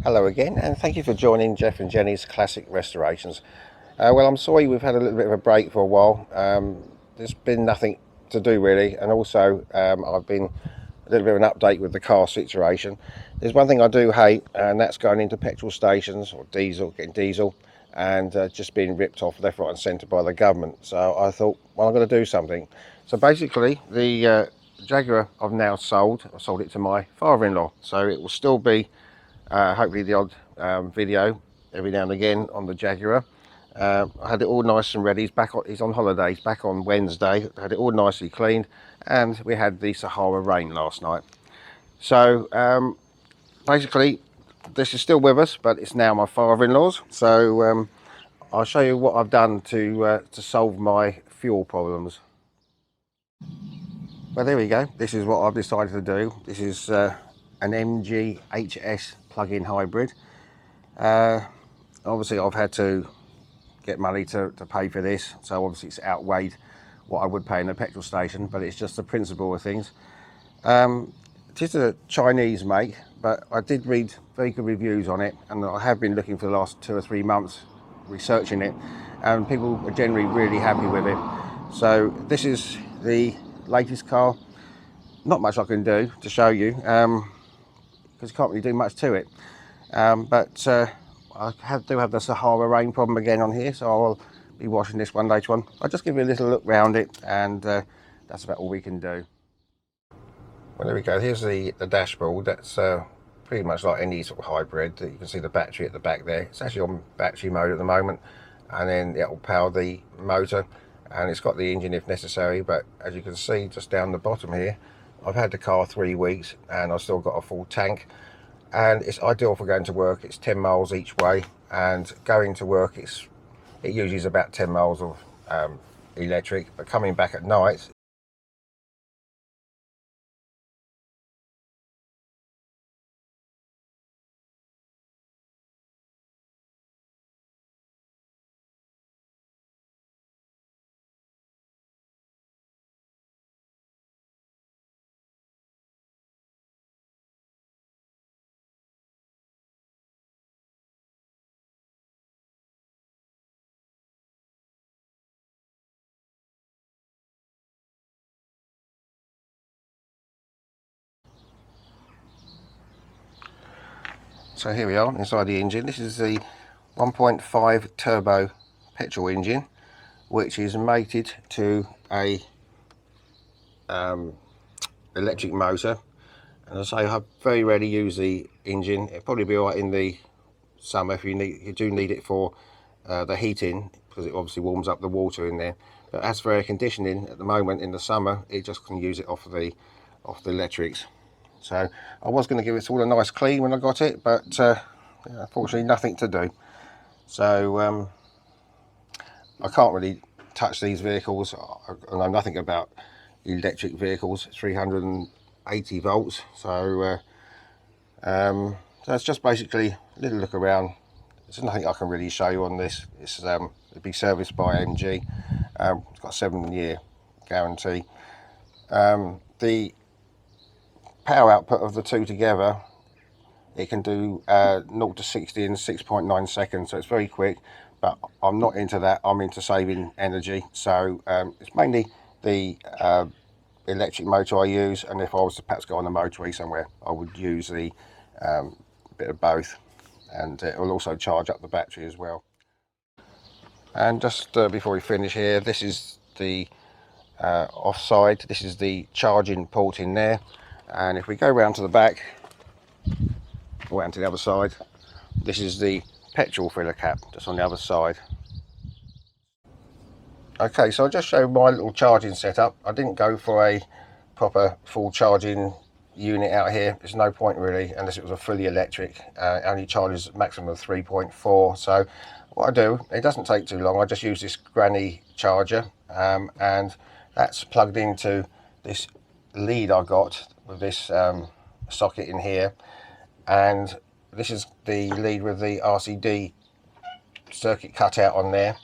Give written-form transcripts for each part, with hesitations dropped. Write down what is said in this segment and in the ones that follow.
Hello again, and thank you for joining Jeff and Jenny's Classic Restorations. Well, I'm sorry we've had a little bit of a break for a while. There's been nothing to do really, and also I've been a little bit of an update with the car situation. There's one thing I do hate, and that's going into petrol stations or getting diesel, and just being ripped off left, right, and centre by the government. So I thought, well, I'm going to do something. So basically, the Jaguar I've now sold. I sold it to my father-in-law, so it will still be hopefully the odd video every now and again on the Jaguar. I had it all nice and ready. He's on holiday. He's back on Wednesday. I had it all nicely cleaned, and we had the Sahara rain last night. So basically, this is still with us, but it's now my father-in-law's. So I'll show you what I've done to solve my fuel problems. Well, there we go. This is what I've decided to do. This is an MG HS plug-in hybrid. Obviously I've had to get money to pay for this, so obviously it's outweighed what I would pay in a petrol station, but it's just the principle of things. It is a Chinese make, but I did read very good reviews on it, and I have been looking for the last 2 or 3 months researching it, and people are generally really happy with it. So this is the latest car. Not much I can do to show you, because you can't really do much to it. But I do have the Sahara rain problem again on here, so I'll be washing this one later on. I'll just give you a little look round it, and that's about all we can do. Well, there we go. Here's the dashboard. That's pretty much like any sort of hybrid. You can see the battery at the back there. It's actually on battery mode at the moment, and then it will power the motor, and it's got the engine if necessary. But as you can see just down the bottom here, I've had the car 3 weeks and I've still got a full tank, and it's ideal for going to work. It's 10 miles each way, and going to work it uses about 10 miles of electric, but coming back at night, so here we are inside the engine. This is the 1.5 turbo petrol engine, which is mated to a electric motor. And as I say, I very rarely use the engine. It'll probably be alright in the summer if you do need it for the heating, because it obviously warms up the water in there. But as for air conditioning at the moment in the summer, it just can use it off the electrics. So I was going to give it all a nice clean when I got it, but unfortunately nothing to do. So I can't really touch these vehicles. I know nothing about electric vehicles. 380 volts. So that's just basically a little look around. There's nothing I can really show you on this. It's it'll be serviced by MG. It's got a 7-year guarantee. The power output of the two together, it can do 0 to 60 in 6.9 seconds, so it's very quick, but I'm not into that. I'm into saving energy, so it's mainly the electric motor I use, and if I was to perhaps go on the motorway somewhere, I would use the bit of both, and it will also charge up the battery as well. And just before we finish here, this is the offside. This is the charging port in there, and if we go round to the back, round to the other side, this is the petrol filler cap just on the other side. Okay, so I'll just show my little charging setup. I didn't go for a proper full charging unit out here. There's no point really unless it was a fully electric. It only charges a maximum of 3.4. So what I do, it doesn't take too long. I just use this granny charger, and that's plugged into this lead I got with this socket in here, and this is the lead with the RCD circuit cut out on there,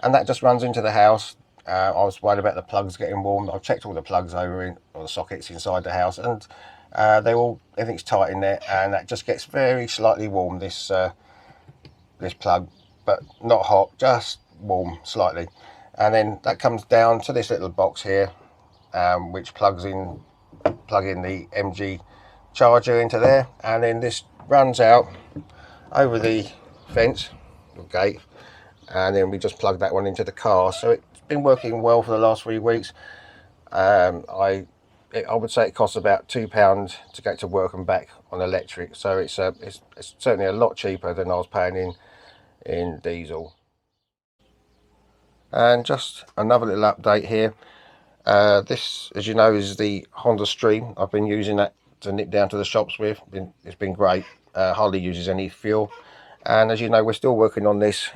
and that just runs into the house. I was worried about the plugs getting warm. I've checked all the plugs over in, or the sockets inside the house, and Everything's tight in there, and that just gets very slightly warm, this this plug, but not hot, just warm slightly. And then that comes down to this little box here, which plug in the MG charger into there, and then this runs out over the fence or gate, and then we just plug that one into the car. So it's been working well for the last 3 weeks. I would say it costs about £2 to get to work and back on electric, so it's certainly a lot cheaper than I was paying in diesel. And just another little update here. This, as you know, is the Honda Stream. I've been using that to nip down to the shops with. It's been great. Hardly uses any fuel. And as you know, we're still working on this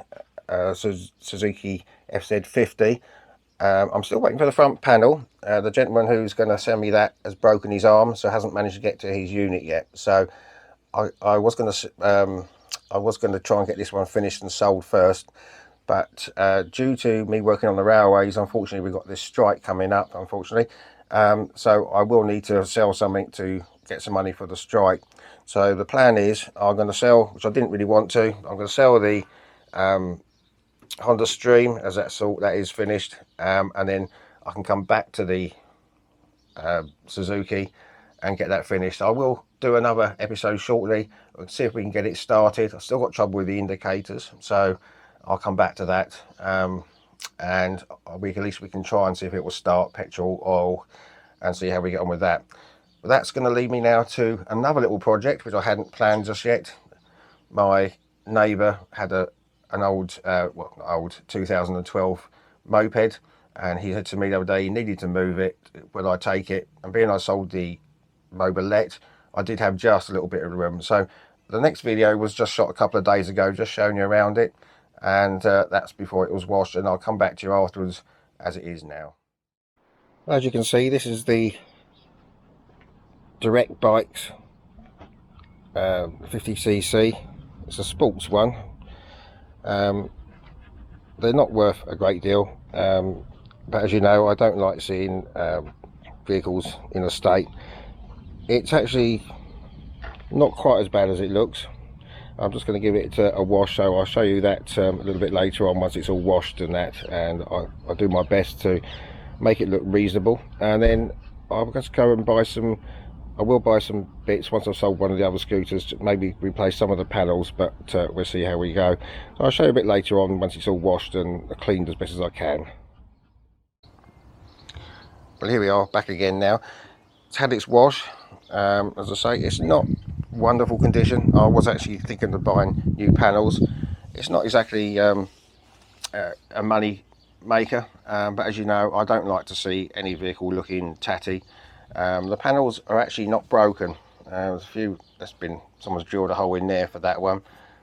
Suzuki FZ50. I'm still waiting for the front panel. The gentleman who's going to send me that has broken his arm, so hasn't managed to get to his unit yet. So I was going to try and get this one finished and sold first, but due to me working on the railways, unfortunately we've got this strike coming up, unfortunately. So I will need to sell something to get some money for the strike. So the plan is I'm going to sell, which I didn't really want to, I'm going to sell the Honda Stream as that is finished, and then I can come back to the Suzuki and get that finished. I will do another episode shortly and see if we can get it started. I've still got trouble with the indicators, so I'll come back to that, and at least we can try and see if it will start, petrol, oil, and see how we get on with that. But that's going to lead me now to another little project which I hadn't planned just yet. My neighbour had an old 2012 moped, and he said to me the other day he needed to move it. Will I take it? And being I sold the mobilette, I did have just a little bit of room. So the next video was just shot a couple of days ago, just showing you around it, and that's before it was washed, and I'll come back to you afterwards as it is now. As you can see, this is the Direct Bikes 50cc. It's a sports one. They're not worth a great deal, but as you know, I don't like seeing vehicles in a state. It's actually not quite as bad as it looks. I'm just going to give it a wash, so I'll show you that a little bit later on once it's all washed and that, and I'll do my best to make it look reasonable. And then I'll just go and I will buy some bits once I've sold one of the other scooters to maybe replace some of the panels, but we'll see how we go. So I'll show you a bit later on once it's all washed and cleaned as best as I can. Well, here we are back again now. It's had its wash. As I say, it's not wonderful condition. I was actually thinking of buying new panels. It's not exactly a money maker, but as you know, I don't like to see any vehicle looking tatty. The panels are actually not broken. There's a few someone's drilled a hole in there for that one,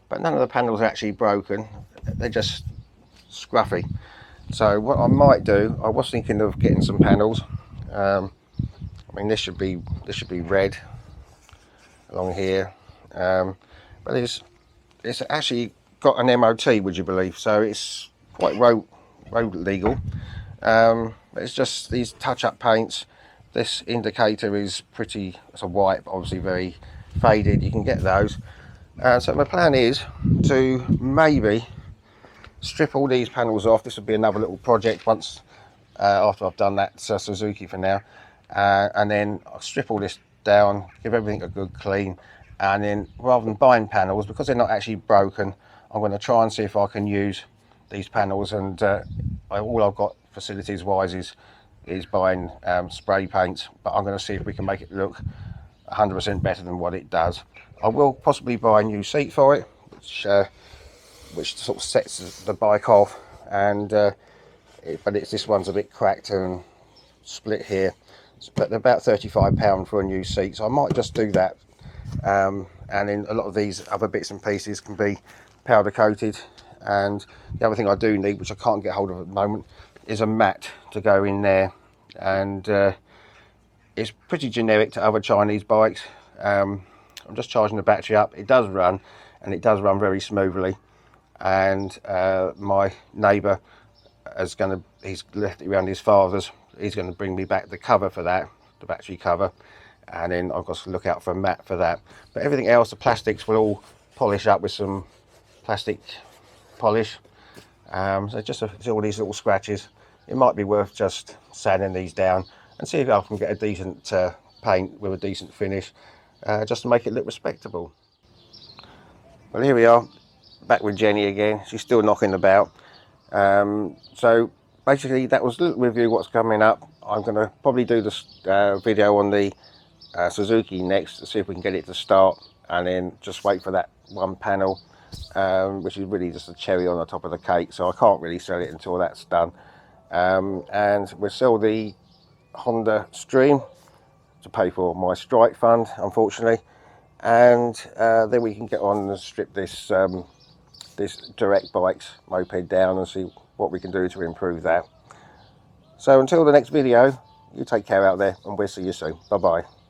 but none of the panels are actually broken. They're just scruffy. So what I might do, I was thinking of getting some panels. I mean, this should be red along here, but it's actually got an MOT, would you believe? So it's quite road legal. It's just these touch-up paints. This indicator is it's a white, but obviously very faded. You can get those. So my plan is to maybe strip all these panels off. This will be another little project once after I've done that Suzuki for now, and then I'll strip all this down, give everything a good clean, and then rather than buying panels, because they're not actually broken, I'm going to try and see if I can use these panels, and all I've got facilities wise is buying spray paints, but I'm going to see if we can make it look 100% better than what it does. I will possibly buy a new seat for it, which sort of sets the bike off, and but this one's a bit cracked and split here, but they're about £35 for a new seat, so I might just do that. And then a lot of these other bits and pieces can be powder coated. And the other thing I do need, which I can't get hold of at the moment, is a mat to go in there, and it's pretty generic to other Chinese bikes. I'm just charging the battery up. It does run, and it does run very smoothly. And my neighbour he's left it around his father's. He's going to bring me back the cover for that, the battery cover, and then I've got to look out for a mat for that. But everything else, the plastics will all polish up with some plastic polish. So just all these little scratches. It might be worth just sanding these down and see if I can get a decent paint with a decent finish, just to make it look respectable. Well, here we are, back with Jenny again. She's still knocking about. So basically that was a little review what's coming up. I'm going to probably do this video on the Suzuki next to see if we can get it to start, and then just wait for that one panel, which is really just a cherry on the top of the cake, so I can't really sell it until that's done. And we'll sell the Honda Stream to pay for my strike fund, unfortunately, and then we can get on and strip this this Direct Bikes moped down and see what we can do to improve that. So until the next video, you take care out there, and we'll see you soon. Bye bye.